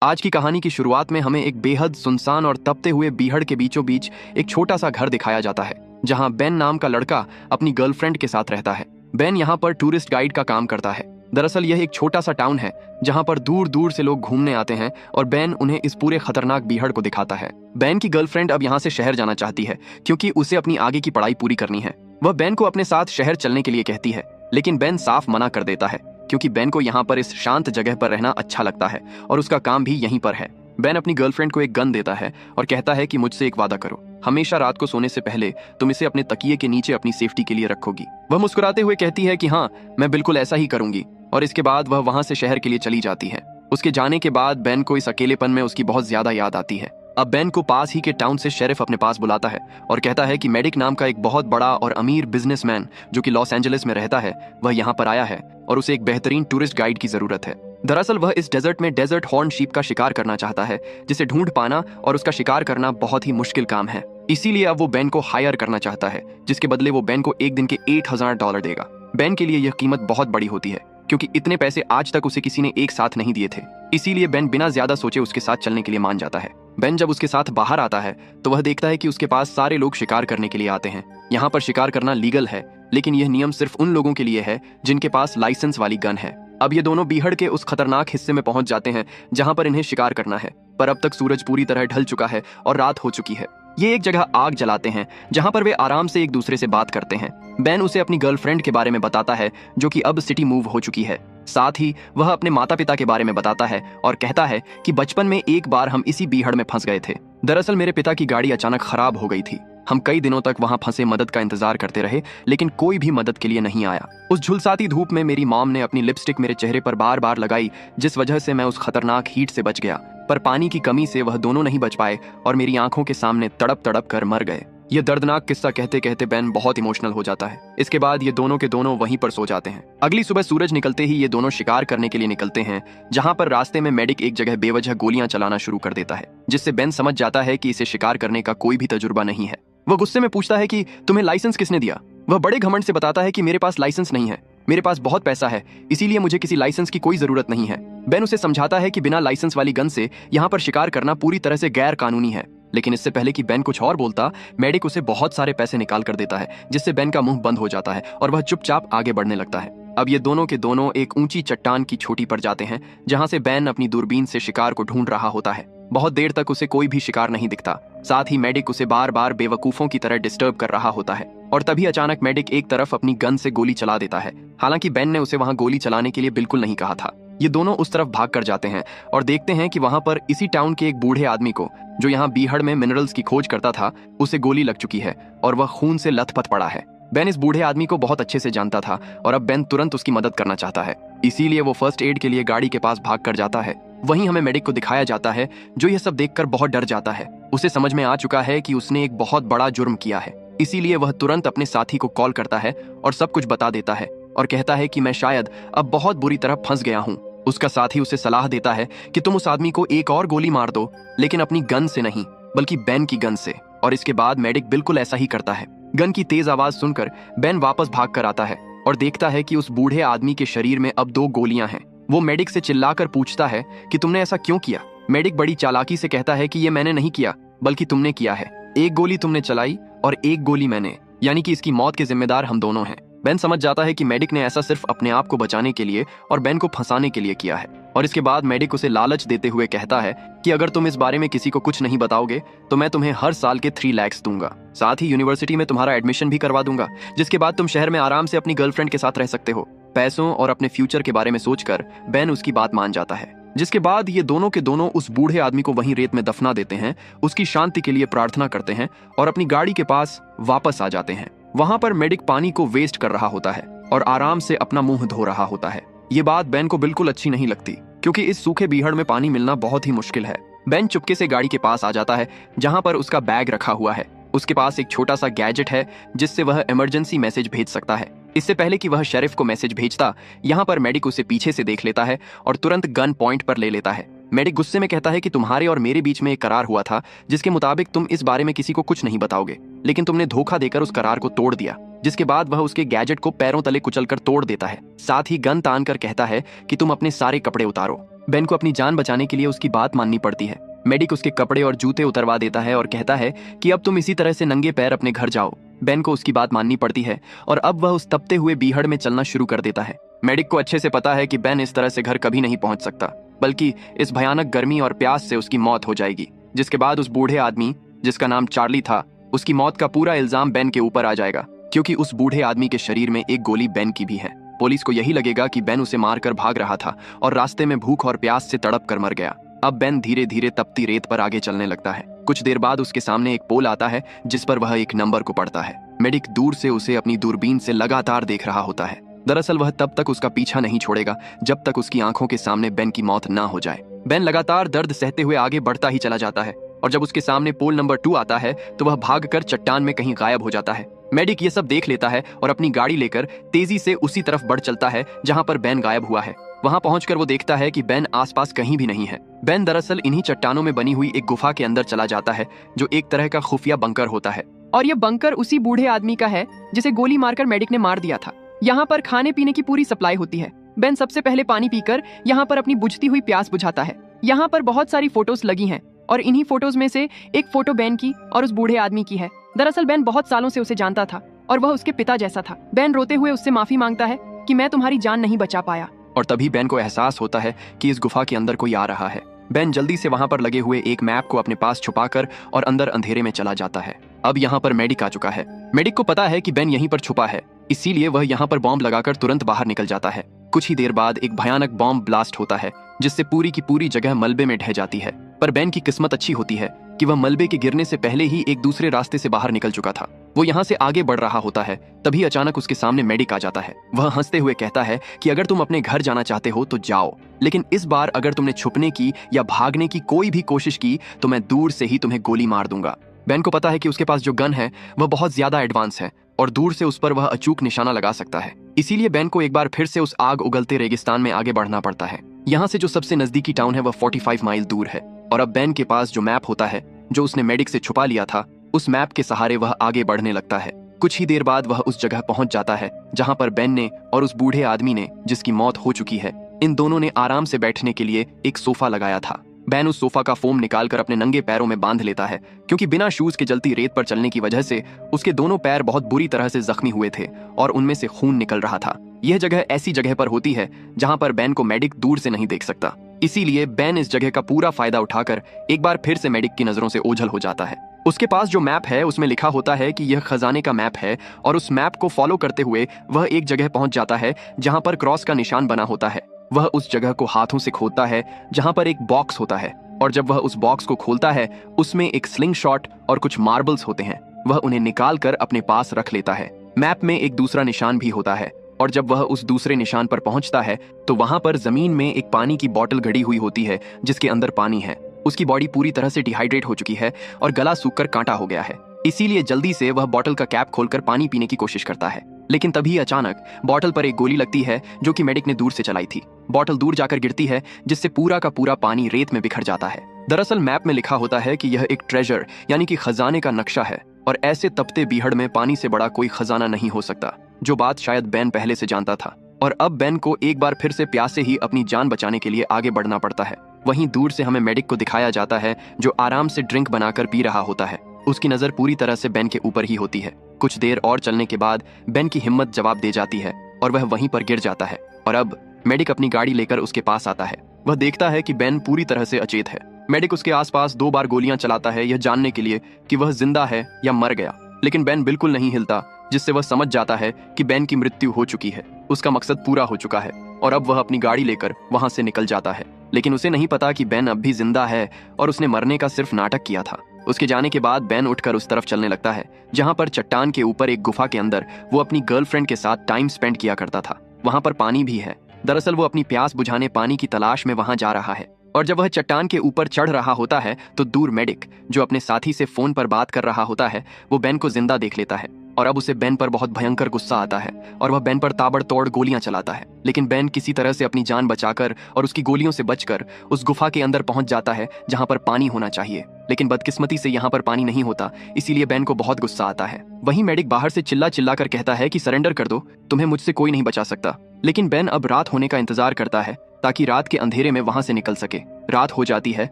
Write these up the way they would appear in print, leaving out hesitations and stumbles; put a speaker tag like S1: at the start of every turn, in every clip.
S1: आज की कहानी की शुरुआत में हमें एक बेहद सुनसान और तपते हुए बीहड़ के बीचों बीच एक छोटा सा घर दिखाया जाता है, जहां बेन नाम का लड़का अपनी गर्लफ्रेंड के साथ रहता है। बेन यहाँ पर टूरिस्ट गाइड का काम करता है। दरअसल यह एक छोटा सा टाउन है जहां पर दूर दूर से लोग घूमने आते हैं और बेन उन्हें इस पूरे खतरनाक बीहड़ को दिखाता है। बेन की गर्लफ्रेंड अब यहाँ से शहर जाना चाहती है क्योंकि उसे अपनी आगे की पढ़ाई पूरी करनी है। वह बेन को अपने साथ शहर चलने के लिए कहती है, लेकिन बेन साफ मना कर देता है क्योंकि बेन को यहाँ पर इस शांत जगह पर रहना अच्छा लगता है और उसका काम भी यहीं पर है। बेन अपनी गर्लफ्रेंड को एक गन देता है और कहता है कि मुझसे एक वादा करो, हमेशा रात को सोने से पहले तुम इसे अपने तकिए के नीचे अपनी सेफ्टी के लिए रखोगी। वह मुस्कुराते हुए कहती है कि हाँ, मैं बिल्कुल ऐसा ही करूंगी, और इसके बाद वह वहां से शहर के लिए चली जाती है। उसके जाने के बाद बेन को इस अकेलेपन में उसकी बहुत ज्यादा याद आती है। अब बेन को पास ही के टाउन से शेरिफ अपने पास बुलाता है और कहता है कि मेडिक नाम का एक बहुत बड़ा और अमीर बिजनेसमैन जो कि लॉस एंजलिस में रहता है, वह यहाँ पर आया है और उसे एक बेहतरीन टूरिस्ट गाइड की जरूरत है। दरअसल वह इस डेजर्ट में डेजर्ट हॉर्न शीप का शिकार करना चाहता है, जिसे ढूंढ पाना और उसका शिकार करना बहुत ही मुश्किल काम है। इसीलिए अब वो बेन को हायर करना चाहता है, जिसके बदले वो बेन को एक दिन के $8,000 देगा। बेन के लिए यह कीमत बहुत बड़ी होती है क्योंकि इतने पैसे आज तक उसे किसी ने एक साथ नहीं दिए थे। इसीलिए बेन बिना ज्यादा सोचे उसके साथ चलने के लिए मान जाता है। बेन जब उसके साथ बाहर आता है तो वह देखता है कि उसके पास सारे लोग शिकार करने के लिए आते हैं। यहाँ पर शिकार करना लीगल है, लेकिन यह नियम सिर्फ उन लोगों के लिए है जिनके पास लाइसेंस वाली गन है। अब ये दोनों बीहड़ के उस खतरनाक हिस्से में पहुंच जाते हैं जहां पर इन्हें शिकार करना है, पर अब तक सूरज पूरी तरह ढल चुका है और रात हो चुकी है। ये एक जगह आग जलाते हैं जहां पर वे आराम से एक दूसरे से बात करते हैं। बेन उसे अपनी गर्लफ्रेंड के बारे में बताता है जो कि अब सिटी मूव हो चुकी है। साथ ही वह अपने माता पिता के बारे में बताता है और कहता है कि बचपन में एक बार हम इसी बीहड़ में फंस गए थे। दरअसल मेरे पिता की गाड़ी अचानक खराब हो गई थी। हम कई दिनों तक वहां फंसे मदद का इंतजार करते रहे, लेकिन कोई भी मदद के लिए नहीं आया। उस झुलसाती धूप में मेरी मॉम ने अपनी लिपस्टिक मेरे चेहरे पर बार बार लगाई, जिस वजह से मैं उस खतरनाक हीट से बच गया, पर पानी की कमी से वह दोनों नहीं बच पाए और मेरी आंखों के सामने तड़प तड़प कर मर गए। ये दर्दनाक किस्सा कहते कहते बेन बहुत इमोशनल हो जाता है। इसके बाद ये दोनों के दोनों वहीं पर सो जाते हैं। अगली सुबह सूरज निकलते ही ये दोनों शिकार करने के लिए निकलते हैं, जहां पर रास्ते में मेडिक एक जगह बेवजह गोलियां चलाना शुरू कर देता है, जिससे बेन समझ जाता है कि इसे शिकार करने का कोई भी तजुर्बा नहीं है। वह गुस्से में पूछता है कि तुम्हें लाइसेंस किसने दिया। वह बड़े घमंड से बताता है कि मेरे पास लाइसेंस नहीं है, मेरे पास बहुत पैसा है, इसीलिए मुझे किसी लाइसेंस की कोई जरूरत नहीं है। बेन उसे समझाता है कि बिना लाइसेंस वाली गन से यहाँ पर शिकार करना पूरी तरह से गैर कानूनी है, लेकिन इससे पहले कि बेन कुछ और बोलता, मेडिक उसे बहुत सारे पैसे निकाल कर देता है, जिससे बेन का मुंह बंद हो जाता है और वह चुपचाप आगे बढ़ने लगता है। अब ये दोनों के दोनों एक ऊंची चट्टान की चोटी पर जाते हैं, जहां से बेन अपनी दूरबीन से शिकार को ढूंढ रहा होता है। बहुत देर तक उसे कोई भी शिकार नहीं दिखता। साथ ही मेडिक उसे बार बार बेवकूफों की तरह डिस्टर्ब कर रहा होता है, और तभी अचानक मेडिक एक तरफ अपनी गन से गोली चला देता है। हालांकि बेन ने उसे वहां गोली चलाने के लिए बिल्कुल नहीं कहा था। ये दोनों उस तरफ भाग कर जाते हैं और देखते हैं कि वहां पर इसी टाउन के एक बूढ़े आदमी को, जो यहाँ बीहड़ में मिनरल्स की खोज करता था, उसे गोली लग चुकी है और वह खून से लथपथ पड़ा है। बेन इस बूढ़े आदमी को बहुत अच्छे से जानता था और अब बेन तुरंत उसकी मदद करना चाहता है, इसीलिए वो फर्स्ट एड के लिए गाड़ी के पास भाग कर जाता है। वहीं हमें मेडिक को दिखाया जाता है, जो यह सब देखकर बहुत डर जाता है। उसे समझ में आ चुका है कि उसने एक बहुत बड़ा जुर्म किया है, इसीलिए वह तुरंत अपने साथी को कॉल करता है और सब कुछ बता देता है और कहता है कि मैं शायद अब बहुत बुरी तरह फंस गया हूँ। उसका साथी उसे सलाह देता है कि तुम उस आदमी को एक और गोली मार दो, लेकिन अपनी गन से नहीं, बल्कि बेन की गन से। और इसके बाद मेडिक बिल्कुल ऐसा ही करता है। गन की तेज आवाज सुनकर बेन वापस भाग कर आता है और देखता है कि उस बूढ़े आदमी के शरीर में अब 2 गोलियां हैं। वो मेडिक से चिल्लाकर पूछता है कि तुमने ऐसा क्यों किया। मेडिक बड़ी चालाकी से कहता है कि ये मैंने नहीं किया, बल्कि तुमने किया है। एक गोली तुमने चलाई और एक गोली मैंने, यानी कि इसकी मौत के जिम्मेदार हम दोनों हैं। बेन समझ जाता है कि मेडिक ने ऐसा सिर्फ अपने आप को बचाने के लिए और बेन को फंसाने के लिए किया है। और इसके बाद मेडिक उसे लालच देते हुए कहता है कि अगर तुम इस बारे में किसी को कुछ नहीं बताओगे तो मैं तुम्हें हर साल के 3 लाख दूंगा। साथ ही यूनिवर्सिटी में तुम्हारा एडमिशन भी करवा दूंगा, जिसके बाद तुम शहर में आराम से अपनी गर्लफ्रेंड के साथ रह सकते हो। पैसों और अपने फ्यूचर के बारे में सोचकर बेन उसकी बात मान जाता है, जिसके बाद ये दोनों के दोनों उस बूढ़े आदमी को वहीं रेत में दफना देते हैं, उसकी शांति के लिए प्रार्थना करते हैं और अपनी गाड़ी के पास वापस आ जाते हैं। वहां पर मेडिक पानी को वेस्ट कर रहा होता है और आराम से अपना मुंह धो रहा होता है। ये बात बेन को बिल्कुल अच्छी नहीं लगती, क्योंकि इस सूखे बीहड़ में पानी मिलना बहुत ही मुश्किल है। बेन चुपके से गाड़ी के पास आ जाता है जहां पर उसका बैग रखा हुआ है। उसके पास एक छोटा सा गैजेट है जिससे वह इमरजेंसी मैसेज भेज सकता है। इससे पहले कि वह शेरिफ को मैसेज भेजता, यहाँ पर मेडिक उसे पीछे से देख लेता है और तुरंत गन पॉइंट पर ले लेता है। मेडिक गुस्से में कहता है कि तुम्हारे और मेरे बीच में एक करार हुआ था जिसके मुताबिक तुम इस बारे में किसी को कुछ नहीं बताओगे, लेकिन तुमने धोखा देकर उस करार को तोड़ दिया। जिसके बाद वह उसके गैजेट को पैरों तले कुचलकर तोड़ देता है। साथ ही गन तान कर कहता है कि तुम अपने सारे कपड़े उतारो। बेन को अपनी जान बचाने के लिए उसकी बात माननी पड़ती है। मेडिक उसके कपड़े और जूते उतरवा देता है और कहता है कि अब तुम इसी तरह से नंगे पैर अपने घर जाओ। बेन को उसकी बात माननी पड़ती है और अब वह उस तपते हुए बीहड़ में चलना शुरू कर देता है। मेडिक को अच्छे से पता है कि बेन इस तरह से घर कभी नहीं पहुंच सकता, बल्कि इस भयानक गर्मी और प्यास से उसकी मौत हो जाएगी। जिसके बाद उस बूढ़े आदमी, जिसका नाम चार्ली था, उसकी मौत का पूरा इल्जाम बेन के ऊपर आ जाएगा, क्योंकि उस बूढ़े आदमी के शरीर में एक गोली बेन की भी है। पुलिस को यही लगेगा कि बेन उसे मारकर भाग रहा था और रास्ते में भूख और प्यास से तड़प कर मर गया। अब बेन धीरे धीरे तपती रेत पर आगे चलने लगता है। कुछ देर बाद उसके सामने एक पोल आता है जिस पर वह एक नंबर को पढ़ता है। मेडिक दूर से उसे अपनी दूरबीन से लगातार देख रहा होता है। दरअसल वह तब तक उसका पीछा नहीं छोड़ेगा जब तक उसकी आंखों के सामने बेन की मौत ना हो जाए। बेन लगातार दर्द सहते हुए आगे बढ़ता ही चला जाता है और जब उसके सामने पोल नंबर 2 आता है तो वह भागकर चट्टान में कहीं गायब हो जाता है। मेडिक ये सब देख लेता है और अपनी गाड़ी लेकर तेजी से उसी तरफ बढ़ चलता है जहां पर बेन गायब हुआ है। वहां पहुंचकर वो देखता है कि बेन आसपास कहीं भी नहीं है। बेन दरअसल इन्हीं चट्टानों में बनी हुई एक गुफा के अंदर चला जाता है जो एक तरह का खुफिया बंकर होता है। और यह बंकर उसी बूढ़े आदमी का है जिसे गोली मारकर मेडिक ने मार दिया था। यहाँ पर खाने पीने की पूरी सप्लाई होती है। बेन सबसे पहले पानी पीकर यहाँ पर अपनी बुझती हुई प्यास बुझाता है। यहाँ पर बहुत सारी फोटोज लगी हैं और इन्हीं फोटोज में से एक फोटो बेन की और उस बूढ़े आदमी की है। दरअसल बेन बहुत सालों से उसे जानता था और वह उसके पिता जैसा था। बेन रोते हुए उससे माफी मांगता है कि मैं तुम्हारी जान नहीं बचा पाया। और तभी बेन को एहसास होता है कि इस गुफा के अंदर कोई आ रहा है। बेन जल्दी से वहां पर लगे हुए एक मैप को अपने पास छुपाकर और अंदर अंधेरे में चला जाता है। अब यहाँ पर मेडिक आ चुका है। मेडिक को पता है कि बेन यहीं पर छुपा है, इसीलिए वह यहाँ पर बॉम्ब लगाकर तुरंत बाहर निकल जाता है। कुछ ही देर बाद एक भयानक बॉम्ब ब्लास्ट होता है जिससे पूरी की पूरी जगह मलबे में ढह जाती है। पर बेन की किस्मत अच्छी होती है कि वह मलबे के गिरने से पहले ही एक दूसरे रास्ते से बाहर निकल चुका था। वो यहाँ से आगे बढ़ रहा होता है, तभी अचानक उसके सामने मेडिक आ जाता है। वह हंसते हुए कहता है कि अगर तुम अपने घर जाना चाहते हो तो जाओ, लेकिन इस बार अगर तुमने छुपने की या भागने की कोई भी कोशिश की तो मैं दूर से ही तुम्हें गोली मार दूंगा। बेन को पता है कि उसके पास जो गन है वह बहुत ज्यादा एडवांस है और दूर से उस पर वह अचूक निशाना लगा सकता है। इसीलिए बेन को एक बार फिर से उस आग उगलते रेगिस्तान में आगे बढ़ना पड़ता है। यहाँ से जो सबसे नजदीकी टाउन है वह 45 माइल दूर है और अब बेन के पास जो मैप होता है जो उसने मेडिक से छुपा लिया था, उस मैप के सहारे वह आगे बढ़ने लगता है। कुछ ही देर बाद वह उस जगह पहुंच जाता है जहां पर बेन ने और उस बूढ़े आदमी ने, जिसकी मौत हो चुकी है, इन दोनों ने आराम से बैठने के लिए एक सोफा लगाया था। बेन उस सोफा का फोम निकालकर अपने नंगे पैरों में बांध लेता है, क्योंकि बिना शूज के जलती रेत पर चलने की वजह से उसके दोनों पैर बहुत बुरी तरह से जख्मी हुए थे और उनमें से खून निकल रहा था। यह जगह ऐसी जगह पर होती है जहां पर बेन को मेडिक दूर से नहीं देख सकता। इसीलिए बेन इस जगह का पूरा फायदा उठाकर एक बार फिर से मेडिक की नजरों से ओझल हो जाता है। उसके पास जो मैप है उसमें लिखा होता है कि यह खजाने का मैप है और उस मैप को फॉलो करते हुए वह एक जगह पहुंच जाता है जहां पर क्रॉस का निशान बना होता है। वह उस जगह को हाथों से खोदता है जहां पर एक बॉक्स होता है और जब वह उस बॉक्स को खोलता है उसमें एक स्लिंग शॉट और कुछ मार्बल्स होते हैं। वह उन्हें निकाल कर अपने पास रख लेता है। मैप में एक दूसरा निशान भी होता है और जब वह उस दूसरे निशान पर पहुंचता है तो वहां पर जमीन में एक पानी की बोतल गड़ी हुई होती है जिसके अंदर पानी है। उसकी बॉडी पूरी तरह से डिहाइड्रेट हो चुकी है और गला सूखकर कांटा हो गया है। इसीलिए जल्दी से वह बोतल का कैप खोलकर पानी पीने की कोशिश करता है, लेकिन तभी अचानक बोतल पर एक गोली लगती है जो कि मेडिक ने दूर से चलाई थी। बोतल दूर जाकर गिरती है जिससे पूरा का पूरा पानी रेत में बिखर जाता है। दरअसल मैप में लिखा होता है कि यह एक ट्रेजर यानी कि खजाने का नक्शा है और ऐसे तपते बीहड़ में पानी से बड़ा कोई खजाना नहीं हो सकता, जो बात शायद बेन पहले से जानता था। और अब बेन को एक बार फिर से प्यास से ही अपनी जान बचाने के लिए आगे बढ़ना पड़ता है। वहीं दूर से हमें मेडिक को दिखाया जाता है जो आराम से ड्रिंक बनाकर पी रहा होता है। उसकी नजर पूरी तरह से बेन के ऊपर ही होती है। कुछ देर और चलने के बाद बेन की हिम्मत जवाब दे जाती है और वह वहीं पर गिर जाता है और अब मेडिक अपनी गाड़ी लेकर उसके पास आता है। वह देखता है कि बेन पूरी तरह से अचेत है। मेडिक उसके आसपास 2 बार गोलियां चलाता है यह जानने के लिए कि वह जिंदा है या मर गया, लेकिन बेन बिल्कुल नहीं हिलता, जिससे वह समझ जाता है कि बेन की मृत्यु हो चुकी है। उसका मकसद पूरा हो चुका है और अब वह अपनी गाड़ी लेकर वहां से निकल जाता है। लेकिन उसे नहीं पता कि बेन अब भी जिंदा है और उसने मरने का सिर्फ नाटक किया था। उसके जाने के बाद बेन उठकर उस तरफ चलने लगता है जहां पर चट्टान के ऊपर एक गुफा के अंदर वो अपनी गर्लफ्रेंड के साथ टाइम स्पेंड किया करता था। वहां पर पानी भी है। दरअसल वो अपनी प्यास बुझाने पानी की तलाश में वहां जा रहा है और जब वह चट्टान के ऊपर चढ़ रहा होता है तो दूर मेडिक, जो अपने साथी से फोन पर बात कर रहा होता है, वो बेन को जिंदा देख लेता है। और अब उसे बेन पर बहुत भयंकर गुस्सा आता है और वह बेन पर ताबड़तोड़ गोलियां चलाता है। लेकिन बेन किसी तरह से अपनी जान बचाकर और उसकी गोलियों से बचकर उस गुफा के अंदर पहुंच जाता है जहां पर पानी होना चाहिए। लेकिन बदकिस्मती से यहाँ पर पानी नहीं होता, इसीलिए बेन को बहुत गुस्सा आता है। वहीं मेडिक बाहर से चिल्ला चिल्ला कर कहता है कि सरेंडर कर दो, तुम्हें मुझसे कोई नहीं बचा सकता। लेकिन बेन अब रात होने का इंतजार करता है ताकि रात के अंधेरे में वहां से निकल सके। रात हो जाती है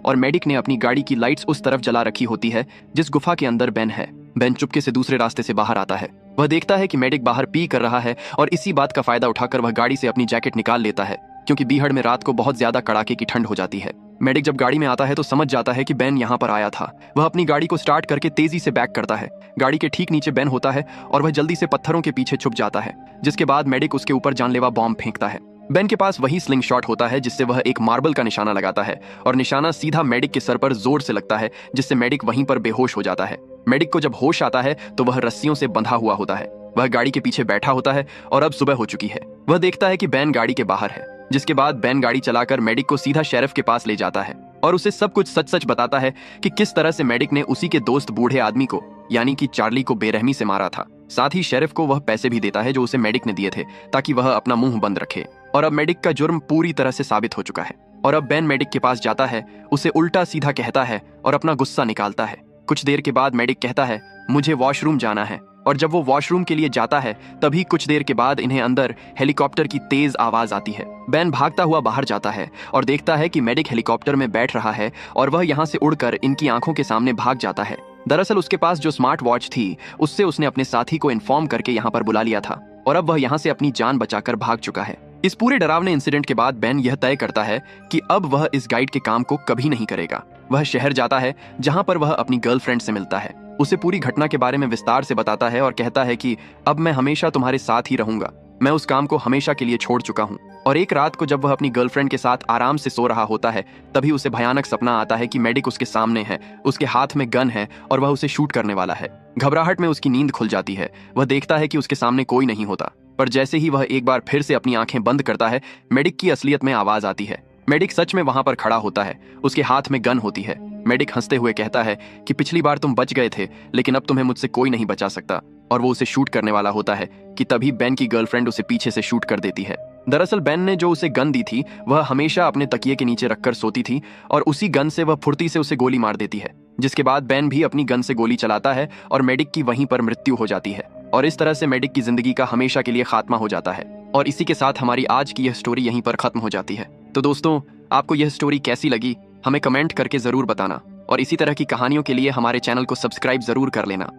S1: और मेडिक ने अपनी गाड़ी की लाइट्स उस तरफ जला रखी होती है जिस गुफा के अंदर बेन है। बेन चुपके से दूसरे रास्ते से बाहर आता है। वह देखता है कि मेडिक बाहर पी कर रहा है और इसी बात का फायदा उठाकर वह गाड़ी से अपनी जैकेट निकाल लेता है, क्योंकि बीहड़ में रात को बहुत ज्यादा कड़ाके की ठंड हो जाती है। मेडिक जब गाड़ी में आता है तो समझ जाता है कि बेन यहाँ पर आया था। वह अपनी गाड़ी को स्टार्ट करके तेजी से बैक करता है। गाड़ी के ठीक नीचे बेन होता है और वह जल्दी से पत्थरों के पीछे छुप जाता है, जिसके बाद मेडिक उसके ऊपर जानलेवा बॉम्ब फेंकता है। बेन के पास वही स्लिंग शॉट होता है जिससे वह एक मार्बल का निशाना लगाता है और निशाना सीधा मेडिक के सर पर जोर से लगता है, जिससे मेडिक वहीं पर बेहोश हो जाता है। मेडिक को जब होश आता है तो वह रस्सियों से बंधा हुआ होता है। वह गाड़ी के पीछे बैठा होता है और अब सुबह हो चुकी है। वह देखता है कि बेन गाड़ी के बाहर है, जिसके बाद बेन गाड़ी चलाकर मेडिक को सीधा शेरिफ के पास ले जाता है और उसे सब कुछ सच सच बताता है कि किस तरह से मेडिक ने उसी के दोस्त बूढ़े आदमी को यानी कि चार्ली को बेरहमी से मारा था। साथ ही शेरिफ को वह पैसे भी देता है जो उसे मेडिक ने दिए थे ताकि वह अपना मुंह बंद रखे। और अब मेडिक का जुर्म पूरी तरह से साबित हो चुका है और अब बेन मेडिक के पास जाता है, उसे उल्टा सीधा कहता है और अपना गुस्सा निकालता है। कुछ देर के बाद मेडिक कहता है, मुझे वॉशरूम जाना है। और जब वो वॉशरूम के लिए जाता है तभी कुछ देर के बाद इन्हें अंदर हेलीकॉप्टर की तेज आवाज आती है। बेन भागता हुआ बाहर जाता है और देखता है कि मेडिक हेलीकॉप्टर में बैठ रहा है और वह यहाँ से उड़कर इनकी आंखों के सामने भाग जाता है। दरअसल उसके पास जो स्मार्ट वॉच थी उससे उसने अपने साथी को इन्फॉर्म करके यहाँ पर बुला लिया था और अब वह यहाँ से अपनी जान बचाकर भाग चुका है। इस पूरे डरावने इंसिडेंट के बाद बेन यह तय करता है कि अब वह इस गाइड के काम को कभी नहीं करेगा। वह शहर जाता है जहां पर वह अपनी गर्लफ्रेंड से मिलता है, उसे पूरी घटना के बारे में विस्तार से बताता है और कहता है कि अब मैं हमेशा तुम्हारे साथ ही रहूंगा, मैं उस काम को हमेशा के लिए छोड़ चुका हूं। और एक रात को जब वह अपनी गर्लफ्रेंड के साथ आराम से सो रहा होता है तभी उसे भयानक सपना आता है कि मेडिक उसके सामने है, उसके हाथ में गन है और वह उसे शूट करने वाला है। घबराहट में उसकी नींद खुल जाती है। वह देखता है कि उसके सामने कोई नहीं होता, पर जैसे ही वह एक बार फिर से अपनी आंखें बंद करता है मेडिक की असलियत में आवाज आती है। मेडिक सच में वहां पर खड़ा होता है, उसके हाथ में गन होती है। मेडिक हंसते हुए कहता है कि पिछली बार तुम बच गए थे लेकिन अब तुम्हें मुझसे कोई नहीं बचा सकता, और वो उसे शूट करने वाला होता है कि तभी बेन की गर्लफ्रेंड उसे पीछे से शूट कर देती है। दरअसल बेन ने जो उसे गन दी थी वह हमेशा अपने तकिए के नीचे रखकर सोती थी और उसी गन से वह फुर्ती से उसे गोली मार देती है, जिसके बाद बेन भी अपनी गन से गोली चलाता है और मेडिक की वहीं पर मृत्यु हो जाती है और इस तरह से मेडिक की जिंदगी का हमेशा के लिए खात्मा हो जाता है। और इसी के साथ हमारी आज की यह स्टोरी यहीं पर खत्म हो जाती है। तो दोस्तों, आपको यह स्टोरी कैसी लगी हमें कमेंट करके जरूर बताना और इसी तरह की कहानियों के लिए हमारे चैनल को सब्सक्राइब जरूर कर लेना।